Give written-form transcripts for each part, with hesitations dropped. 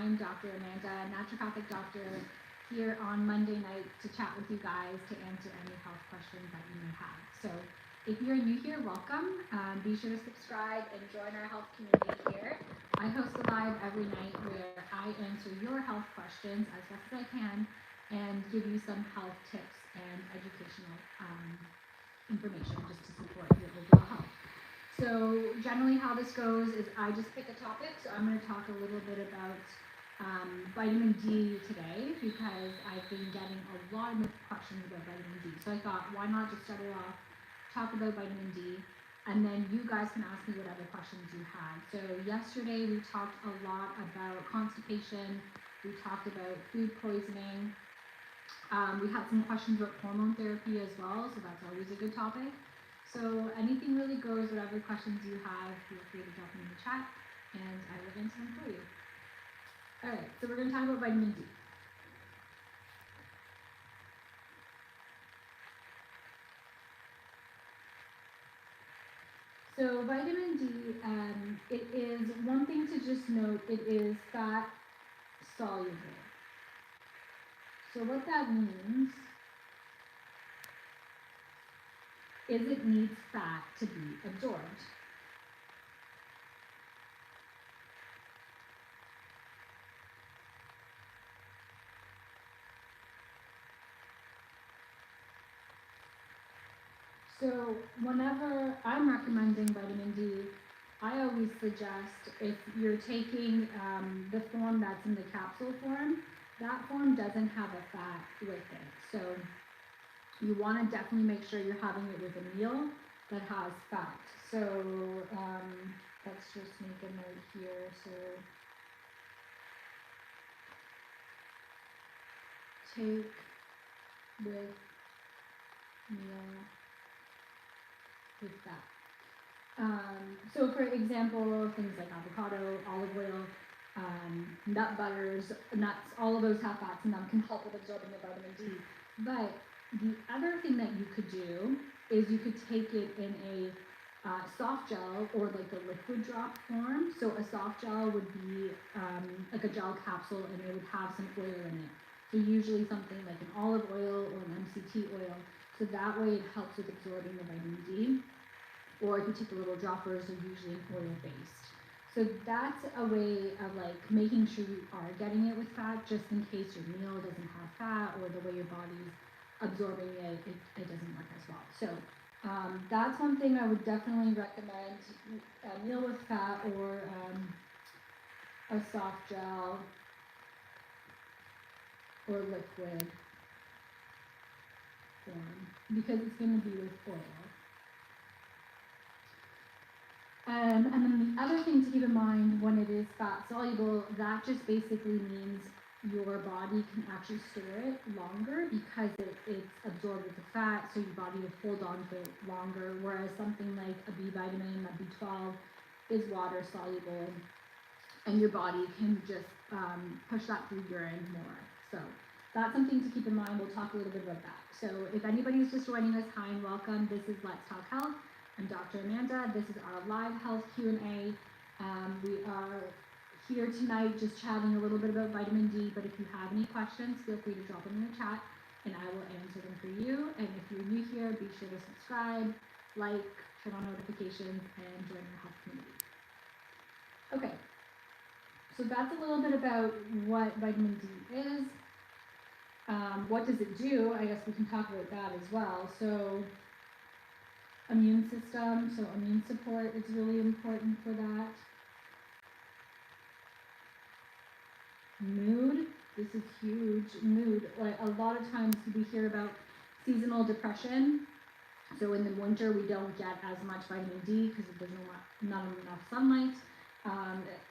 I'm Dr. Amanda, naturopathic doctor, here on Monday night to chat with you guys to answer any health questions that you may have. So if you're new here, welcome. Be sure to subscribe and join our health community here. I host a live every night where I answer your health questions as best as I can and give you some health tips and educational information just to support your overall health. So generally how this goes is I just pick a topic. So I'm going to talk a little bit about vitamin D today because I've been getting a lot of questions about vitamin D. So I thought, why not just start it off, talk about vitamin D, and then you guys can ask me whatever questions you had. So yesterday we talked a lot about constipation. We talked about food poisoning. We had some questions about hormone therapy as well, so that's always a good topic. So anything really goes, whatever questions you have, feel free to drop them in the chat, and I will answer them for you. All right, so we're going to talk about vitamin D. So vitamin D, it is one thing to just note, it is fat soluble. So what that means is it needs fat to be absorbed. So whenever I'm recommending vitamin D, I always suggest if you're taking the form that's in the capsule form, that form doesn't have a fat with it. So you want to definitely make sure you're having it with a meal that has fat. So let's just make a note here. So take with meal with fat. So for example, things like avocado, olive oil, nut butters, nuts, all of those have fats in them, can help with absorbing the vitamin D. But the other thing that you could do is you could take it in a soft gel or like the liquid drop form. So a soft gel would be like a gel capsule and it would have some oil in it. So usually something like an olive oil or an MCT oil. So that way it helps with absorbing the vitamin D. Or if you take the little droppers, they're usually oil based. So that's a way of like making sure you are getting it with fat, just in case your meal doesn't have fat or the way your body's absorbing it doesn't work as well. So that's one thing I would definitely recommend, a meal with fat or a soft gel or liquid form, because it's going to be with oil. And then the other thing to keep in mind when it is fat soluble, that just basically means your body can actually store it longer because it's absorbed with the fat, so your body will hold on to it longer, whereas something like a B vitamin, a B12, is water soluble, and your body can just push that through urine more. So that's something to keep in mind. We'll talk a little bit about that. So if anybody's just joining us, hi and welcome. This is Let's Talk Health. I'm Dr. Amanda. This is our live health Q&A. We are here tonight just chatting a little bit about vitamin D, but if you have any questions, feel free to drop them in the chat and I will answer them for you. And if you're new here, be sure to subscribe, like, turn on notifications, and join our health community. Okay, so that's a little bit about what vitamin D is. What does it do? I guess we can talk about that as well. So immune system, so immune support is really important for that. Mood, this is huge. Mood, like a lot of times we hear about seasonal depression. So in the winter we don't get as much vitamin D because there's not enough sunlight,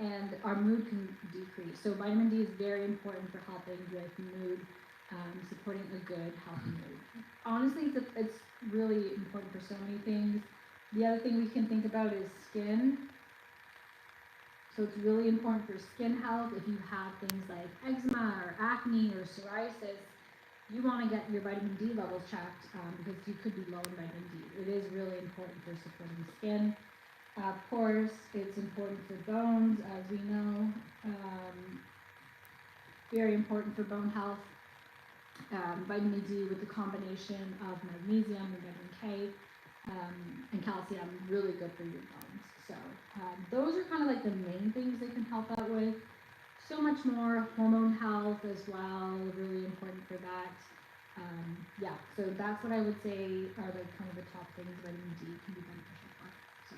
and our mood can decrease. So vitamin D is very important for helping with mood, supporting a good, healthy mood. Honestly, it's really important for so many things. The other thing we can think about is skin. So it's really important for skin health. If you have things like eczema or acne or psoriasis, you want to get your vitamin D levels checked because you could be low in vitamin D. It is really important for supporting skin. Of course, it's important for bones, as we know. very important for bone health. Vitamin D with the combination of magnesium and vitamin K and calcium, really good for your bones. So those are kind of like the main things they can help out with. So much more, hormone health as well, really important for that. Yeah, so that's what I would say are like kind of the top things vitamin D can be beneficial for. So,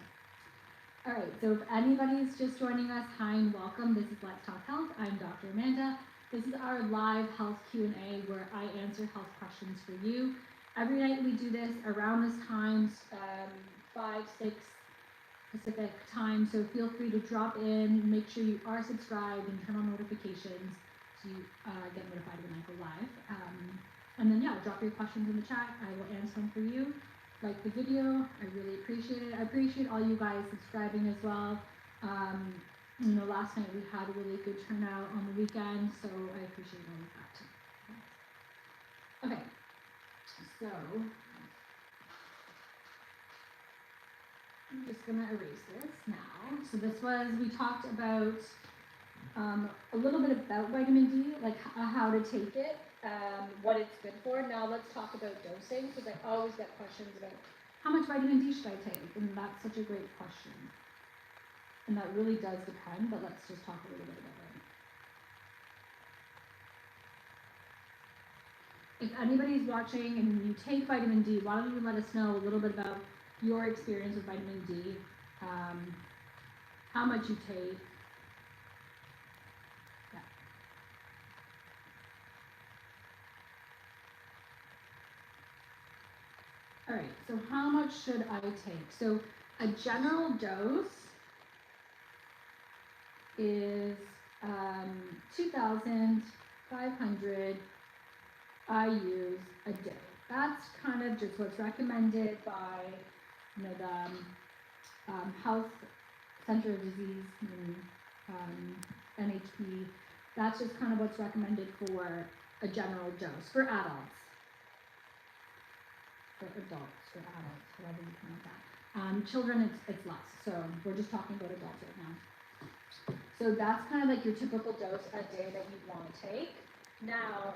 all right, so if anybody's just joining us, hi and welcome. This is Let's Talk Health. I'm Dr. Amanda. This is our live health Q&A where I answer health questions for you. Every night we do this around this time, 5, 6 Pacific time, so feel free to drop in, make sure you are subscribed and turn on notifications so you get notified when I go live. And then yeah, drop your questions in the chat, I will answer them for you. Like the video, I really appreciate it. I appreciate all you guys subscribing as well. You know, last night we had a really good turnout on the weekend, so I appreciate all of that too. Okay, so I'm just gonna erase this now. So this was, we talked about a little bit about vitamin D, like how to take it, what it's good for. Now let's talk about dosing, because I always get questions about how much vitamin D should I take, and that's such a great question. And that really does depend, but let's just talk a little bit about it. If anybody's watching and you take vitamin D, why don't you let us know a little bit about your experience with vitamin D, how much you take. Yeah. All right, so how much should I take? So a general dose is 2,500 IUs a day. That's kind of just what's recommended by, you know, the Health Center of Disease and NHP. That's just kind of what's recommended for a general dose for adults. For adults, for adults, however you count that. Children, it's less. So we're just talking about adults right now. So that's kind of like your typical dose a day that you'd want to take. Now,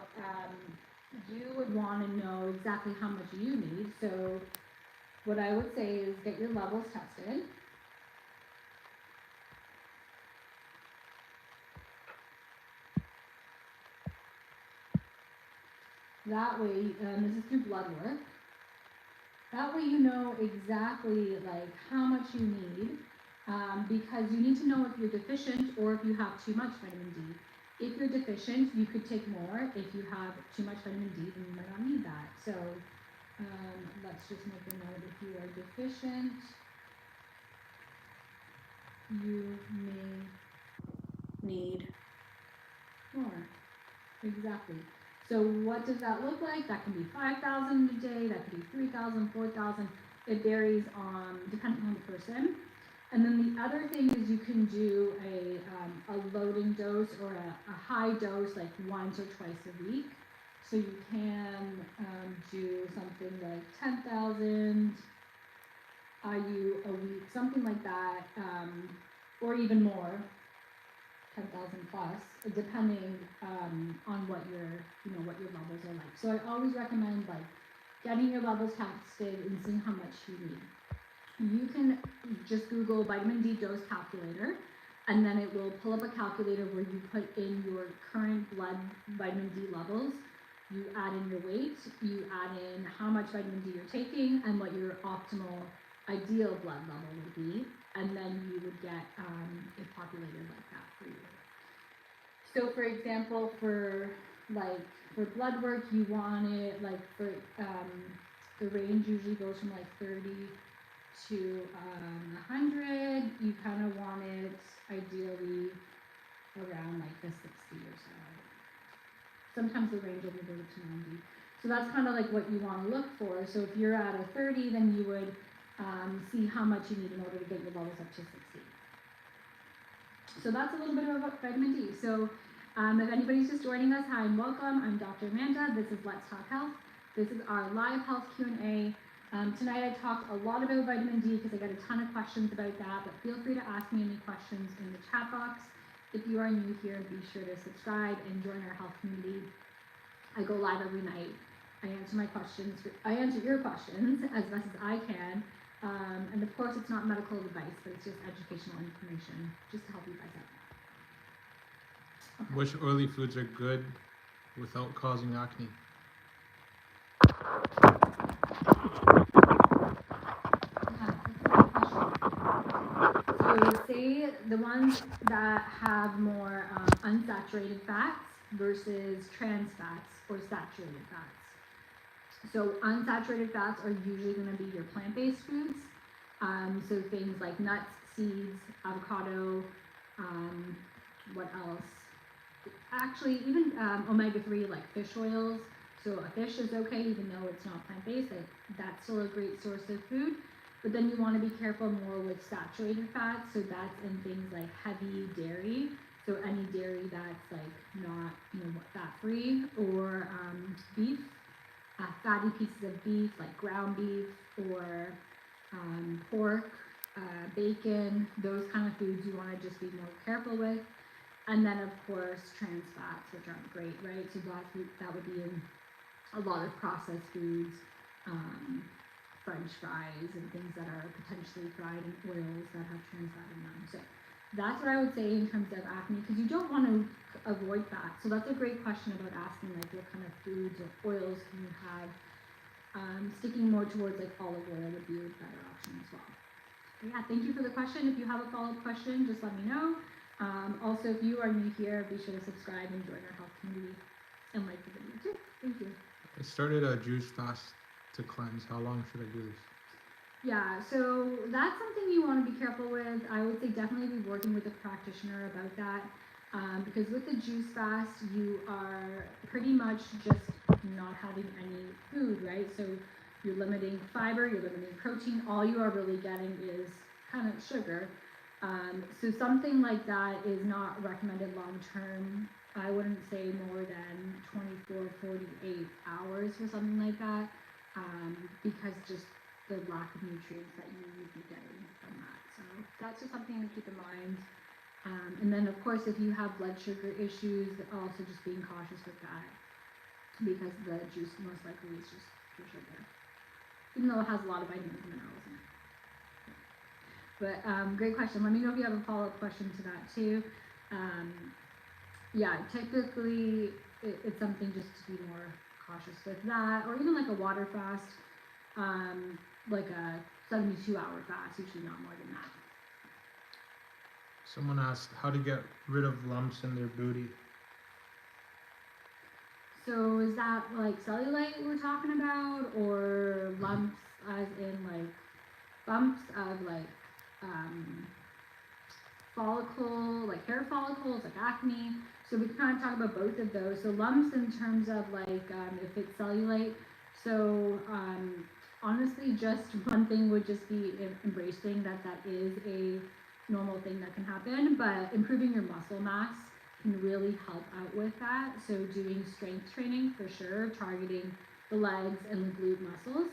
you would want to know exactly how much you need. So what I would say is get your levels tested. That way, this is through blood work. That way you know exactly like how much you need, because you need to know if you're deficient or if you have too much vitamin D. If you're deficient, you could take more. If you have too much vitamin D, then you might not need that. So let's just make a note. If you are deficient, you may need more. Exactly. So what does that look like? That can be 5,000 a day, that could be 3,000, 4,000. It varies depending on the person. And then the other thing is you can do a loading dose or a high dose like once or twice a week. So you can do something like 10,000 IU a week, something like that, or even more. 10,000 plus, depending on what your levels are like. So I always recommend like getting your levels tested and seeing how much you need. You can just Google vitamin D dose calculator, and then it will pull up a calculator where you put in your current blood vitamin D levels. You add in your weight, you add in how much vitamin D you're taking, and what your optimal ideal blood level would be, and then you would get it populated like that for you. So for example, for blood work, you want it like for the range usually goes from like 30 to 100. You kind of want it ideally around like the 60 or so. Sometimes the range will go to 90. So that's kind of like what you want to look for. So if you're at a 30, then you would see how much you need in order to get your levels up to 60. So that's a little bit about vitamin D. So if anybody's just joining us, hi and welcome. I'm Dr. Amanda. This is Let's Talk Health. This is our live health Q&A. Tonight I talked a lot about vitamin D because I got a ton of questions about that, but feel free to ask me any questions in the chat box. if you are new here, be sure to subscribe and join our health community. I go live every night. I answer your questions as best as I can. And of course, it's not medical advice, but it's just educational information, just to help you guys out. Okay. Which oily foods are good without causing acne? So I would say the ones that have more unsaturated fats versus trans fats or saturated fats. So unsaturated fats are usually going to be your plant-based foods. So things like nuts, seeds, avocado, what else? Actually, even omega-3 like fish oils. So a fish is okay even though it's not plant-based. That's still a great source of food. But then you want to be careful more with saturated fats. So that's in things like heavy dairy. So any dairy that's like not, fat-free, or beef, fatty pieces of beef like ground beef or pork, bacon, those kind of foods you want to just be more careful with. And then of course trans fats, which aren't great, right? So that would be in a lot of processed foods, French fries and things that are potentially fried in oils that have trans fat in them. So that's what I would say in terms of acne, because you don't want to avoid fat. So that's a great question about asking like what kind of foods or oils can you have. Sticking more towards like olive oil would be a better option as well. But yeah, thank you for the question. If you have a follow-up question, just let me know. Also, if you are new here, be sure to subscribe and join our health community and like the video too. Thank you. I started a juice fast to cleanse. How long should I do this? Yeah, so that's something you want to be careful with. I would say definitely be working with a practitioner about that. Because with the juice fast, you are pretty much just not having any food, right? So you're limiting fiber, you're limiting protein. All you are really getting is kind of sugar. So something like that is not recommended long term. I wouldn't say more than 24, 48 hours for something like that, because just the lack of nutrients that you would be getting from that. So that's just something to keep in mind. And then of course, if you have blood sugar issues, also just being cautious with that, because the juice most likely is just pure sugar, even though it has a lot of vitamins and minerals in it. But great question. Let me know if you have a follow-up question to that too. Yeah, typically it's something just to be more cautious with that, or even like a water fast, like a 72-hour fast, usually not more than that. Someone asked how to get rid of lumps in their booty. So is that like cellulite we're talking about, or lumps as in like bumps of like follicle, like hair follicles, like acne? So we can kind of talk about both of those. So lumps in terms of like if it's cellulite. So honestly, just one thing would just be embracing that is a normal thing that can happen, but improving your muscle mass can really help out with that. So doing strength training for sure, targeting the legs and the glute muscles.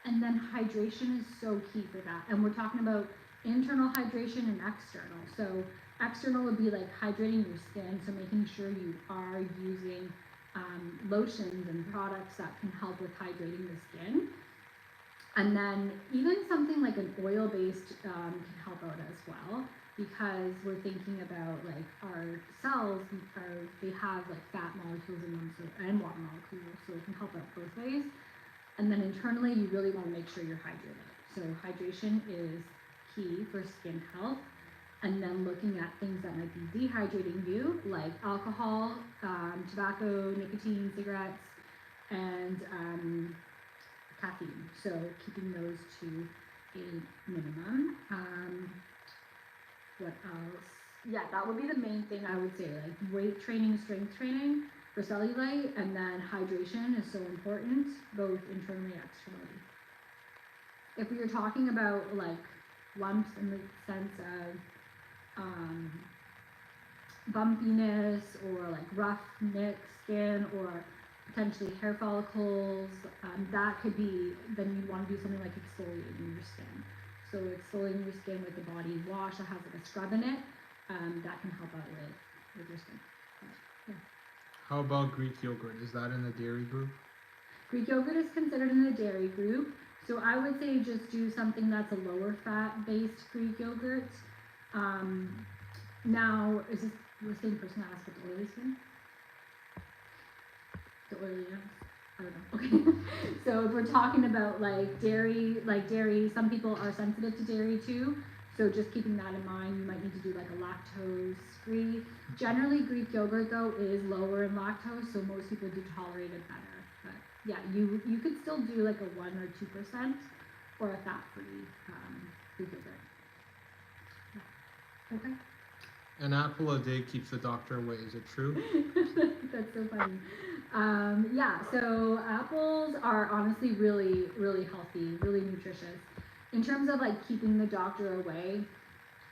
And then hydration is so key for that. And we're talking about internal hydration and external. So external would be like hydrating your skin, so making sure you are using lotions and products that can help with hydrating the skin. And then even something like an oil-based can help out as well, because we're thinking about like our cells they have like fat molecules in them, and water molecules, so it can help out both ways. And then internally, you really want to make sure you're hydrated. So hydration is key for skin health. And then looking at things that might be dehydrating you, like alcohol, tobacco, nicotine, cigarettes, and caffeine. So keeping those to a minimum. What else? Yeah, that would be the main thing I would say, like weight training, strength training for cellulite, and then hydration is so important, both internally and externally. If we are talking about like lumps in the sense of bumpiness or like rough neck skin or potentially hair follicles, that could be, then you want to do something like exfoliating your skin. So exfoliating your skin with a body wash that has like a scrub in it, that can help out with with your skin. But, How about Greek yogurt? Is that in the dairy group? Greek yogurt is considered in the dairy group, so I would say just do something that's a lower fat based Greek yogurt. Now, is this the same person that asked about the oily skin? The oily ends? I don't know. Okay. So if we're talking about like dairy, some people are sensitive to dairy too. So just keeping that in mind, you might need to do like a lactose free. Generally, Greek yogurt though is lower in lactose, so most people do tolerate it better. But yeah, you could still do like a 1 or 2% or a fat free Greek yogurt. Yeah. Okay. An apple a day keeps the doctor away. Is it true? That's so funny. Yeah, so apples are honestly really, really healthy, really nutritious. In terms of like keeping the doctor away,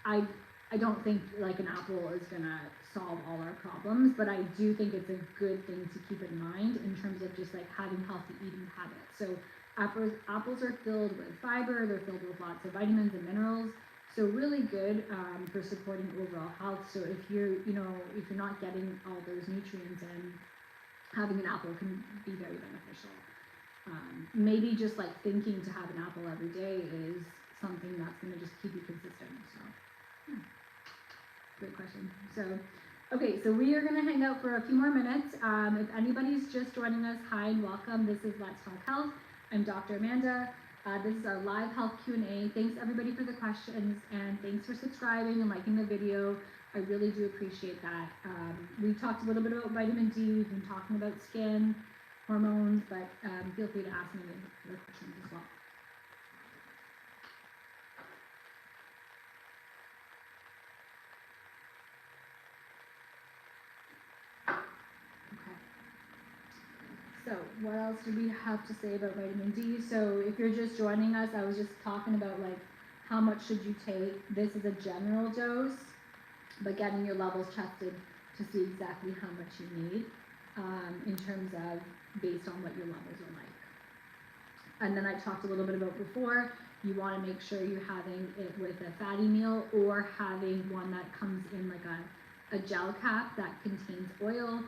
I don't think like an apple is gonna solve all our problems, but I do think it's a good thing to keep in mind in terms of just like having healthy eating habits. So apples are filled with fiber, they're filled with lots of vitamins and minerals. So really good for supporting overall health. So if you're not getting all those nutrients in, having an apple can be very beneficial. Maybe just like thinking to have an apple every day is something that's going to just keep you consistent. So, yeah. Great question. So, okay, so we are going to hang out for a few more minutes. If anybody's just joining us, hi and welcome. This is Let's Talk Health. I'm Dr. Amanda. This is our live health Q&A. Thanks everybody for the questions, and thanks for subscribing and liking the video. I really do appreciate that. We talked a little bit about vitamin D. We've been talking about skin, hormones, but feel free to ask me other questions as well. So what else do we have to say about vitamin D? So if you're just joining us, I was just talking about like how much should you take. This is a general dose, but getting your levels tested to see exactly how much you need in terms of based on what your levels are like. And then I talked a little bit about before, you want to make sure you're having it with a fatty meal or having one that comes in like a gel cap that contains oil,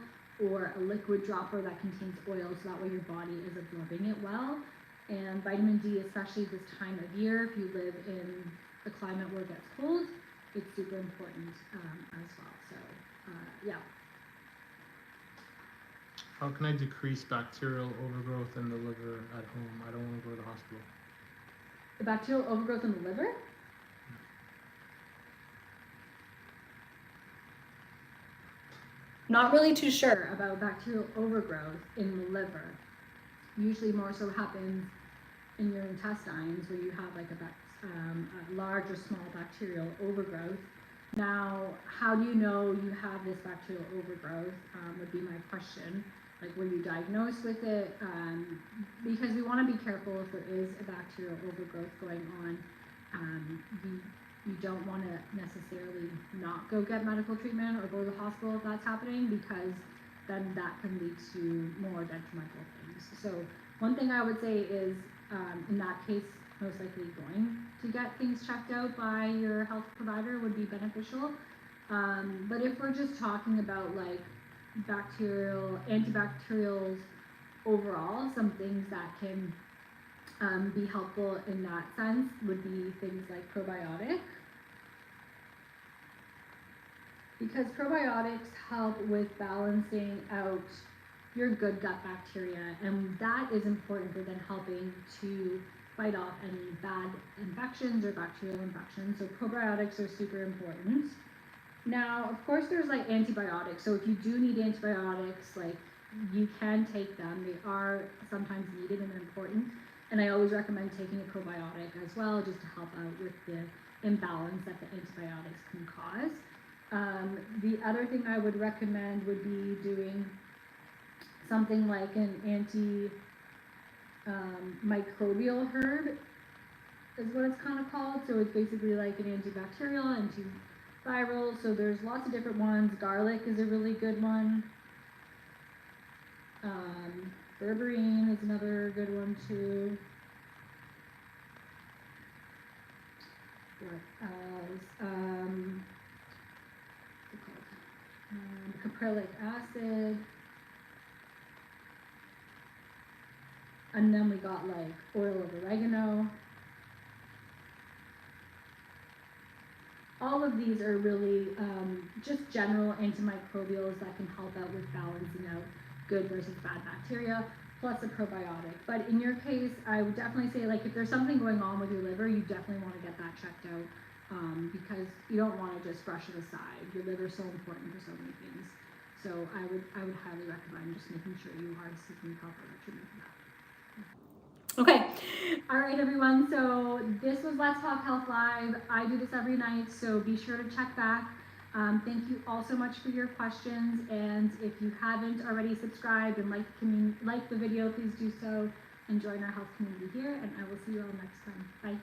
or a liquid dropper that contains oil, so that way your body is absorbing it well. And vitamin D, especially this time of year, if you live in a climate where it gets cold, it's super important as well. So, yeah. How can I decrease bacterial overgrowth in the liver at home? I don't want to go to the hospital. The bacterial overgrowth in the liver? Not really too sure about bacterial overgrowth in the liver. Usually more so happens in your intestines where you have like a large or small bacterial overgrowth. Now, how do you know you have this bacterial overgrowth would be my question. Like, were you diagnosed with it? Because we want to be careful if there is a bacterial overgrowth going on. You don't want to necessarily not go get medical treatment or go to the hospital if that's happening, because then that can lead to more detrimental things. So one thing I would say is, in that case, most likely going to get things checked out by your health provider would be beneficial. But if we're just talking about like antibacterials overall, some things that can be helpful in that sense would be things like probiotic. Because probiotics help with balancing out your good gut bacteria, and that is important for then helping to fight off any bad infections or bacterial infections. So probiotics are super important. Now, of course, there's like antibiotics. So if you do need antibiotics, like you can take them. They are sometimes needed and important. And I always recommend taking a probiotic as well, just to help out with the imbalance that the antibiotics can cause. The other thing I would recommend would be doing something like an microbial herb is what it's kind of called. So it's basically like an antibacterial, antiviral. So there's lots of different ones. Garlic is a really good one. Berberine is another good one too. What else? caprylic acid. And then we got like oil of oregano. All of these are really just general antimicrobials that can help out with balancing out good versus bad bacteria, plus a probiotic. But in your case, I would definitely say, like, if there's something going on with your liver, you definitely want to get that checked out, because you don't want to just brush it aside. Your liver is so important for so many things. So I would highly recommend just making sure you are seeking proper treatment for that. Okay, all right, everyone. So this was Let's Talk Health Live. I do this every night, so be sure to check back. Thank you all so much for your questions, and if you haven't already subscribed and liked the video, please do so and join our health community here, and I will see you all next time. Bye.